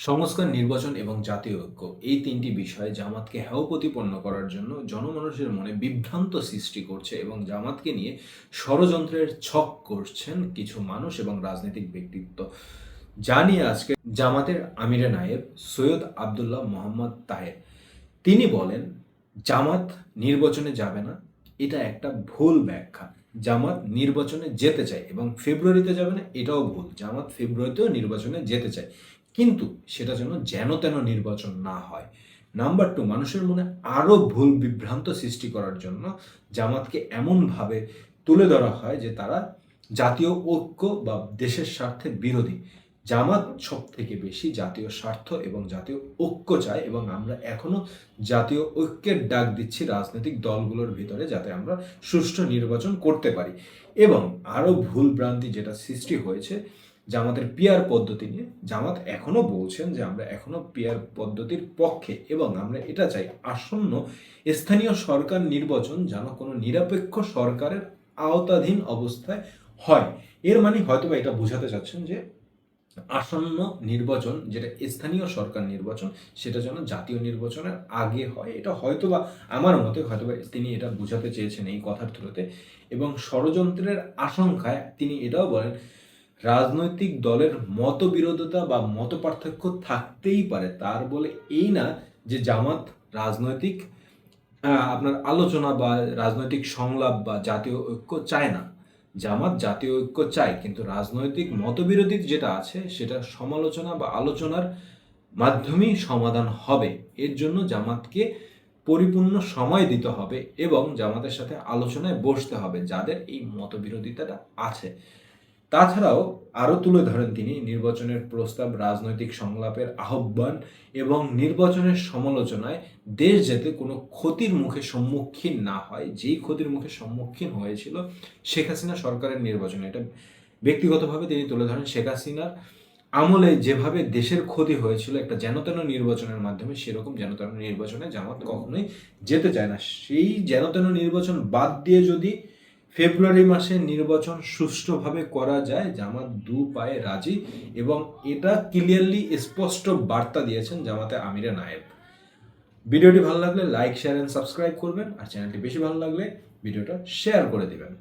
সংস্কার, নির্বাচন এবং জাতীয় ঐক্য এই তিনটি বিষয় জামাতকে হেয় প্রতিপন্ন করার জন্য জনমানুষের মনে বিভ্রান্ত সৃষ্টি করছে এবং জামাতকে নিয়ে ষড়যন্ত্রের ছক করছেন কিছু মানুষ এবং রাজনৈতিক ব্যক্তিত্ব। জানিয়ে আজকে জামাতের আমিরে নায়েব সৈয়দ আবদুল্লাহ মোহাম্মদ তাহের তিনি বলেন, জামাত নির্বাচনে যাবে না, এটা একটা ভুল ব্যাখ্যা। জামাত নির্বাচনে যেতে চায় এবং ফেব্রুয়ারিতে যাবে না, এটাও ভুল। জামাত ফেব্রুয়ারিতেও নির্বাচনে যেতে চায়, কিন্তু সেটা যেন তেন নির্বাচন না হয়। নাম্বার 2, মানুষের মনে আরও ভুল বিভ্রান্ত সৃষ্টি করার জন্য জামাতকে এমনভাবে তুলে ধরা হয় যে তারা জাতীয় ঐক্য বা দেশের স্বার্থে বিরোধী। জামাত সব থেকে বেশি জাতীয় স্বার্থ এবং জাতীয় ঐক্য চায় এবং আমরা এখনো জাতীয় ঐক্যের ডাক দিচ্ছি রাজনৈতিক দলগুলোর ভিতরে, যাতে আমরা সুষ্ঠু নির্বাচন করতে পারি। এবং আরও ভুল ভ্রান্তি যেটা সৃষ্টি হয়েছে জামাতের পিয়ার পদ্ধতি নিয়ে, জামাত এখনো বলছেন যে আমরা এখনো পিয়ার পদ্ধতির পক্ষে এবং আমরা এটা চাই আসন্ন স্থানীয় সরকার নির্বাচন যেন কোনো নিরপেক্ষ সরকারের আওতাধীন অবস্থায় হয়। এর মানে হয়তোবা এটা বোঝাতে চাচ্ছেন যে আসন্ন নির্বাচন যেটা স্থানীয় সরকার নির্বাচন সেটা যেন জাতীয় নির্বাচনের আগে হয়। এটা হয়তোবা আমার মতে হয়তোবা তিনি এটা বোঝাতে চেয়েছেন এই কথার থ্রুতে। এবং ষড়যন্ত্রের আশঙ্কায় তিনি এটাও বলেন, রাজনৈতিক দলের মতবিরোধতা বা মতপার্থক্য থাকতেই পারে, তার বলে এই না যে জামাত রাজনৈতিক আপনার আলোচনা বা রাজনৈতিক সংলাপ বা জাতীয় ঐক্য চায় না। জামাত জাতীয় ঐক্য চায়, কিন্তু রাজনৈতিক মতবিরোধী যেটা আছে সেটা সমালোচনা বা আলোচনার মাধ্যমেই সমাধান হবে। এর জন্য জামাতকে পরিপূর্ণ সময় দিতে হবে এবং জামাতের সাথে আলোচনায় বসতে হবে যাদের এই মতবিরোধিতাটা আছে। তাছাড়াও আরও তুলে ধরেন তিনি নির্বাচনের প্রস্তাব, রাজনৈতিক সংলাপের আহ্বান এবং নির্বাচনের সমালোচনায় দেশ যাতে কোনো ক্ষতির মুখে সম্মুখীন না হয়, যেই ক্ষতির মুখে সম্মুখীন হয়েছিল শেখ হাসিনা সরকারের নির্বাচনে। এটা ব্যক্তিগতভাবে তিনি তুলে ধরেন, শেখ হাসিনার আমলে যেভাবে দেশের ক্ষতি হয়েছিল একটা যেনতেন নির্বাচনের মাধ্যমে, সেরকম যেনতেন নির্বাচনে জামাত কখনোই যেতে চায় না। সেই যেনতেন নির্বাচন বাদ দিয়ে যদি ফেব্রুয়ারি মাসে নির্বাচন সুষ্ঠুভাবে করা যায়, জামাত দু পায়ে রাজি এবং এটা ক্লিয়ারলি স্পষ্ট বার্তা দিয়েছেন জামাতে আমিরে নায়েব। ভিডিওটি ভালো লাগলে লাইক, শেয়ার এন্ড সাবস্ক্রাইব করবেন, আর চ্যানেলটি বেশি ভালো লাগলে ভিডিওটা শেয়ার করে দিবেন।